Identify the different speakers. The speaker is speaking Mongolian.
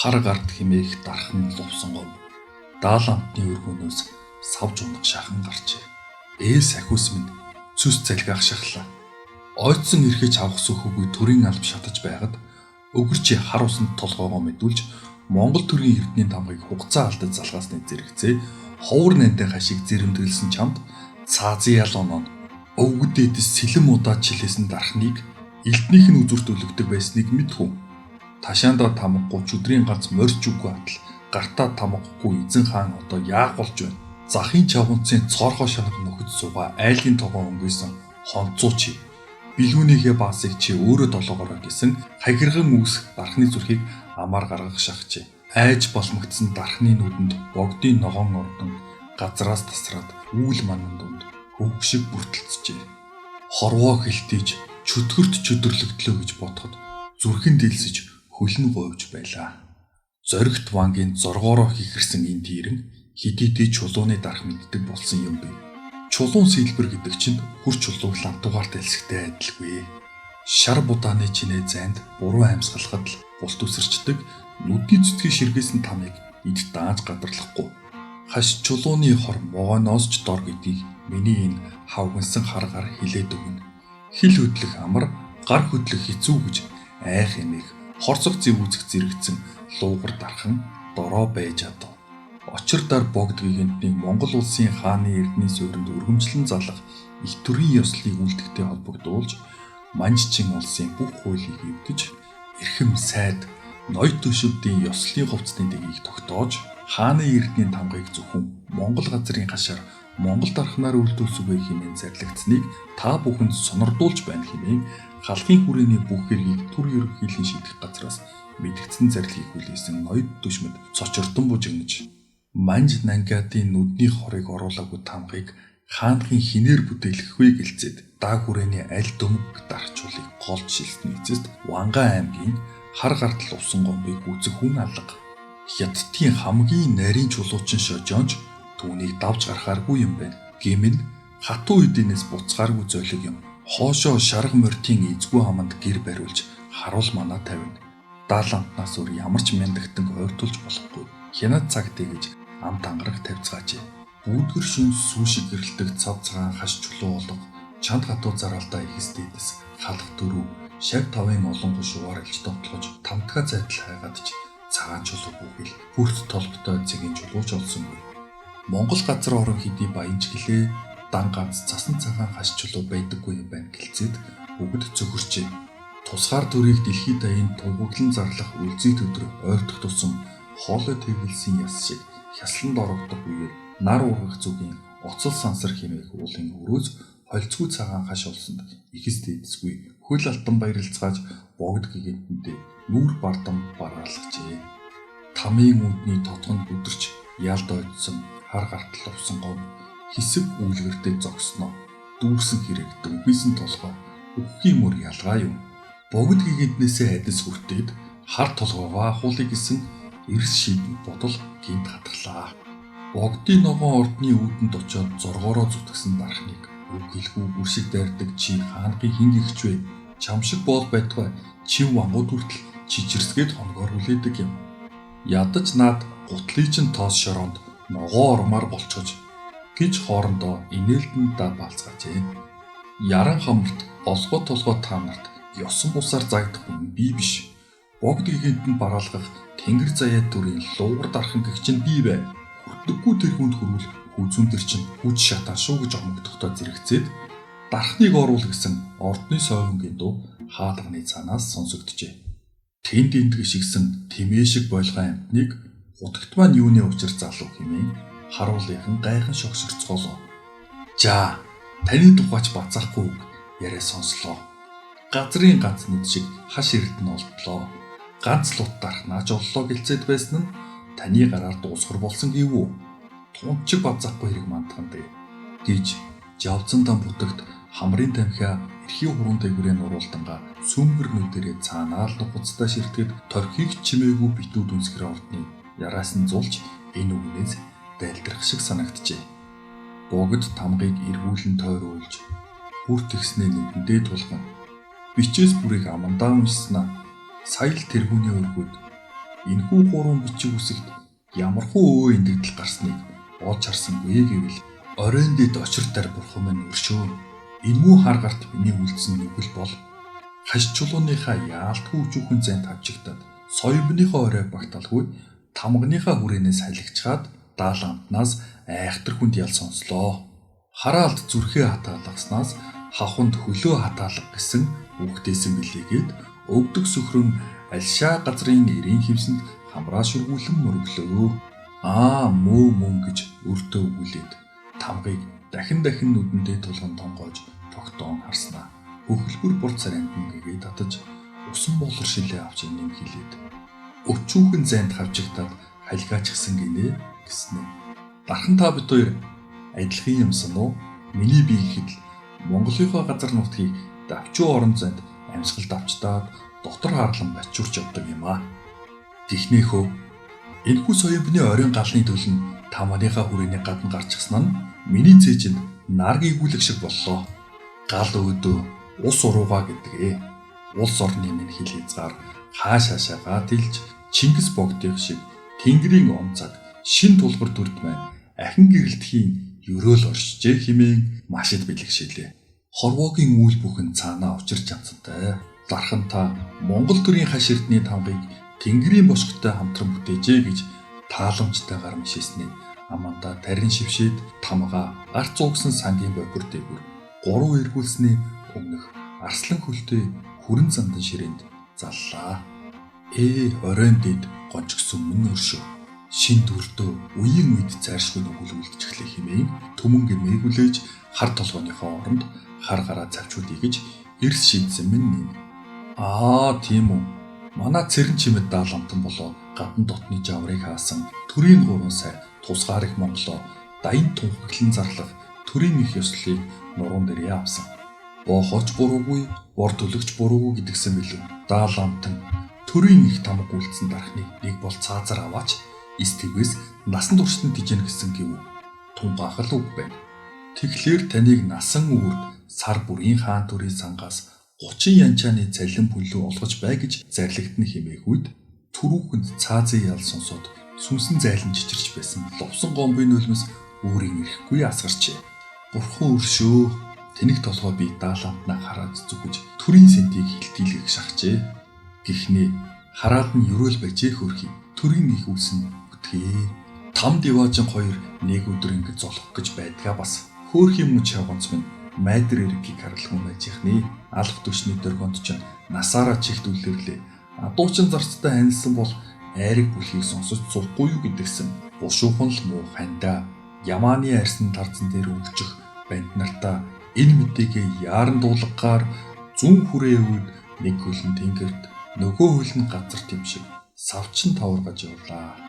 Speaker 1: хар гард химээх дархан лувсан гов. Даал амтны өргөнөөс савж унах шахан гарчээ. Ээс ахиус минь цүс залгаах шахлаа. Ойдсон эрхэж авах сөхөгүй төрийн алба шатаж байгаад өгөрчи хар усанд толгоогоо мэдүүлж Монгол төрийн эрдэнийн тамгыг хугацаа алдаж залгаасны зэрэгцээ ховор нантай хашиг зэрэмдэглэсэн чамд цаазын ял оноо өвгөдөөс сэлэм удаа чилээсэн дархныг элднийх нь үзүрт өлөгдөг байсныг мэдхүү. Ташаандаа тамгагүй чөдрийн ганц морьч үгүй атал гартаа тамгагүй эзэн хаан одоо яах болж байна? Захын чавганцын цоорхоо шанаг нөхөд сууга айлын тогоо өнгөйсөн хонцоо чи билүүнийхээ баасыг чи өөрөө долоогоороо гэсэн хагирган үүсэх дархны зүрхийг амаар гаргах шахжээ. Айж болмогдсон дархны нүдэнд богдын ногоон ордон газраас тасраад үүл манан дунд хөвг шиг бүртэлцжээ. Хорвоо хилтийж чөтгөрт чөдөрлөгдлөө гэж бодоход зүрхэн дэлсэж хөлн говьж байлаа. Зоригт вангийн зоргоороо хихэрсэн энэ тийрэн хидийдээ чулууны дарах мэддэг болсон юм бэ. Чулуун сэлбэр гэдэг чинь хүр чулууг лантугаарт элсэгтэй адилгүй. Шар будааны чинээ зайд буруу амьсгалахад л булт үсэрчдэг нүдний цэцгийн ширгээсэн тамыг эд дааж гадарлахгүй. Хаш чулууны хор могоноос ч дор гэдгийг миний энэ хавгансан харгаар хилээд өгнө. Хил хөдлөх амар, гар хөдлөх хэцүү гэж айх эмээх хорцог зэв үзэх зэрэгцэн луугар дархан дороо байж адав. Очирдар богд гигантнийг Монгол улсын хааны эрдэнийн суурьнд өргөмжлөн залах их төрийн ёслолыг үлдэхтэй холбогдуулж Манжчин улсын бүх хуулийг эвдэж эрхэм сайд ноёд төшөвдийн ёслолын хувцсны дэгийг тогтоож хааны эрдэнийн тамгыг зөвхөн Монгол газрын хашаар Монгол дархнаар үлдүүлсүгэ хэмээн зарлагдсныг та бүхэнд сонирдуулж байна хэмээн халахын хүрээний бүх хэргийг төр ерөнхийллийн шийдэх газраас мэдгдсэн зарлигийг хүлээсэн ноёд төшмөд цочирдон бужигнаж Манж нангиадын нүдний хорыг оруулаагүй тамгыг хаанхын хинээр бүтээлгэх вэ гэлцээд дааг хүрээний аль дөнгө дарчуулыг голж шилсэн эцэст Вангаа аймгийн хар гартал усан гомбыг үзэх хүн алга. Хятадын хамгийн нарийн чулуучин шожоонч түүнийг давж гарахааргүй юм байна. Гэмн хатуу эдийнээс буцхааргүй золиг юм. Хоошоо шарга морьтын эзгүй хаманд гэр бариулж харуул манаа тавина. Даалантнаас өөр ямар ч мяндагтан ойртуулж болохгүй. Хянаад цагтээ гэж ам тангараг тавьцгаажээ. Бүүдгэр шүнс сүүшиг гэрэлдэг цав цагаан хаш чулуу болго чанд хатуу зараалтаа ихэстэйдэс халах дөрөв шав тавын олон гушуугаар илж тоглож тамтгаа зайтал хайгаадч цагаан чулуу бүхэл бүрт толботой цэгийн чулууч олсонгүй. Монгол газар орон хэдий баянч гэлээ дан ганц цасан цагаан хаш чулуу байдаггүй юм байна гэлцээд бүгд цөхөрчээ. Тусгаар төрийг дэлхийд даянд тунгаглан зарлах үлзий төдөр ойртох тусам хоолой тэглэсэн яс шиг хясланд орогдох үеэр нар ургах зүгийн оцол сансар хэмээх уулын өрөөс холцгүй цагаан хаш олсонд ихэс дэдсгүй хөл алтан баярлцгааж богд гигантэндээ нүүр бардам бараалгажээ. Тамийн үдний тотгонд бүдэрч ялд ойдсон хар гартал увсан гов хэсэг үйлгэртэй зогсноо дүүрсэн хэрэг дөнгөйсөн толгой өгөхийн мөр ялгаа юм. Богд гигантнээсээ адис хүртээд хар толгоогоо ахуулъя гэсэн эрс шийдэн бодол гинт хатглаа. Богдын ногоон ордны үүдэнд очиод зоргоороо зүтгэсэн дархныг үгэлгүй бүршиг дайрдаг чи хаанхын хин гихч вэ? Чам шиг боол байтугай чин вангууд хүртэл чижирсгээд хоногоор хүлээдэг юм. Ядаж наад гутлын чин тоос шороонд ногоо ормаар болчгож гэж хоорондоо инээлдэн да баалцгаажээ. Яран хамарт олгоо толгой та нарт ёсон бусаар загдах хүн би биш. Богд гигантэнд бараалгах тэнгэр заяа төрийн луугар дархан гэгч нь би бай. Хүрдэггүй тэр хүнд хөрвөл хүзүүн төр чинь хүч шатаа шүү гэж омогдохдоо зэрэгцээд дархныг оруул гэсэн ордны совингийн дуу хаалганы цаанаас сонсогджээ. Тэнд эндгэж шигсэн тэмээ шиг болгоо амтныг хутагт маань юуны учир залуу хэмээн харуулынхан гайхан шогсорцголоо. За таны тухайч бацаахгүй яриа сонслоо. Газрын ганц нүд шиг хаш эрдэнэ олдлоо. Ганц лут дархнаач оллоо гэлцээд байсан нь таны гараар дуусгар болсон гэв үү? Тунчиг бацаахгүй хэрэг мандхан дээ гэж жавцан дан бутагт хамрын тамхиа эрхийн хуруунд дээгүүрээ нуруулдангаа сүмгэр нүдэрээ цаанаа л нухацтай ширтгэд торхийг чимээгүй битүүд үнсгэр ордны яраас нь зулж энэ үгнээс дайлдрах шиг санагджээ. Богд тамгыг эргүүлэн тойруулж бүр тэгснээ нүдэндээ тулган бичээс бүрийг амандаа уншснаа сая л тэргүүний өргөд Энэхүү гурван бичиг үсэгт ямархуу өө эндэгдэл гарсныг олж харсангүй гэвэл оройн дэд очиртар бурхан минь өршөө. Энэхүү хар гарт миний үлдсэн нүгэл бол хаш чулууныхаа яалтгүй өчүүхэн зайд хавчигдаад соёмныхоо орой багталгүй тамганыхаа хүрээнээс халигчаад даалгамтнаас айхтар хүнд ял сонслоо. Хараалт зүрхээ хатаалгаснаас хавханд хөлөө хатаалга гэсэн үгтээсэн билээгээд өвдөг сөхрөн альшаа газрын эрийн хивсэнд хамраа шүргүүлэн мөрөглөө. Мөө мөн гэж өртөө өгүүлээд тамгыг дахин нүдэндээ тулган тонгоож тогтоон харснаа. Хөхөлбөр бур царайнд нэгээ татаж усан болор шилээ авч нэм хилээд өчүүхэн зайд хавчигдаад халигаачихсан гинэ гэснэ. Дархан та бид хоёр адилхан юмсан уу? Миний бие ихэд Монголынхоо газар нутгийг давчуу орон зайд амьсгалд авчдаад дотор хаарлан бачуурч явдаг юм аа. Технэхөө энэхүү соёмны оройн галны төлн таманыхаа хүрээний гадна гарчихсан нь миний цээжинд нар гийгүүлэх шиг боллоо. Гал өөдөө ус урууга гэдгээ. Улс орны минь хил хязгаар хааш хаашаагаа тэлж Чингис богдыг шиг Тэнгэрийн онцаг шин тулгар дүрд маань ахин гэрэлтхийн ерөөл оршжээ хэмээн машид бэлэгшээлээ. Хорвоогийн үйл бүхэн цаанаа учирч амцантай. Дархан та Монгол төрийн хаш эрдний тамгыг Тэнгэрийн бошготой хамтран бүтээжээ гэж тааламжтайгаар мишээсний аманда тарин шившээд тамгаа гарц зуугсан сангийн бохир дээгүр гурван эргүүлсний өмнөх арслан хөлтэй хүрэн зандан ширээнд заллаа. Оройн дэд гончгсөн мөн өршөө. Шин дүрдөө үеийн үед зайршгүй нүгэл үлдчихлээ хэмээн төмөн гэмээгүүлээж хар толгойнхоо оронд хар гараа завчууд ийгэж эрс шийдсэн минь. Тийм үү. Манай цэрэн чимэд даалгамтан болоо гадна дотны жаврыг хаасан төрийн гурван сай тусгаар их Монголоо даян тунхаглан зарлах төрийн их ёслолыг нуруунд дээр явсан. Боохоч буруугүй, бор төлөгч буруугүй гэдгсэн билүү. Даалгамтан төрийн их тамга үлдсэн дарахны нэг бол цаазар аваач эстэгээс насан туршид тижэн гэсэн гэв. Тунгаахал үг байна. Тэгэхээр таныг насан үрд сар бүрийн хаан төрийн сангаас 30 янчааны цалин бүлүү олгож бай гэж зарлигдна хэмээх үед түрүүхэнд цаазын ял сонсоод сүнсэн зайлан чичирч байсан лувсан гомбын нулимс өөрийн ирэхгүй асгарчээ. Бурхан өршөө. Тэнэг толгой би даалгамтнаа хараад зүгэж төрийн сэнтийг хилтийлгэх шахжээ. Гэхдээ хараад нь ерөөл бажээ хөрхий. Төрийн их үлсэн бүтгээ. Там диваажин хоёр нэг өдөр ингэж золох гэж байдгаа бас. Хөөрхийн мөч явганц минь майдэр эргийг харалхан байжихны алх төшний дөргөнд ч насаараа чихдүүлэрлээ. Дуучин зарцтай ханилсан бол айрыг бүлхийг сонсож сурахгүй юу гэдгсэн. Бушуухан л муу хандаа ямааны арьсан тарзан дээр өвлчих банд нартаа энэ мэдээгээ яаран дуулгагаар зүүн хүрээ өвд нэг хөлн тэнгэрт нөгөө хөлн газар тийм шиг савчин таваргаж явлаа.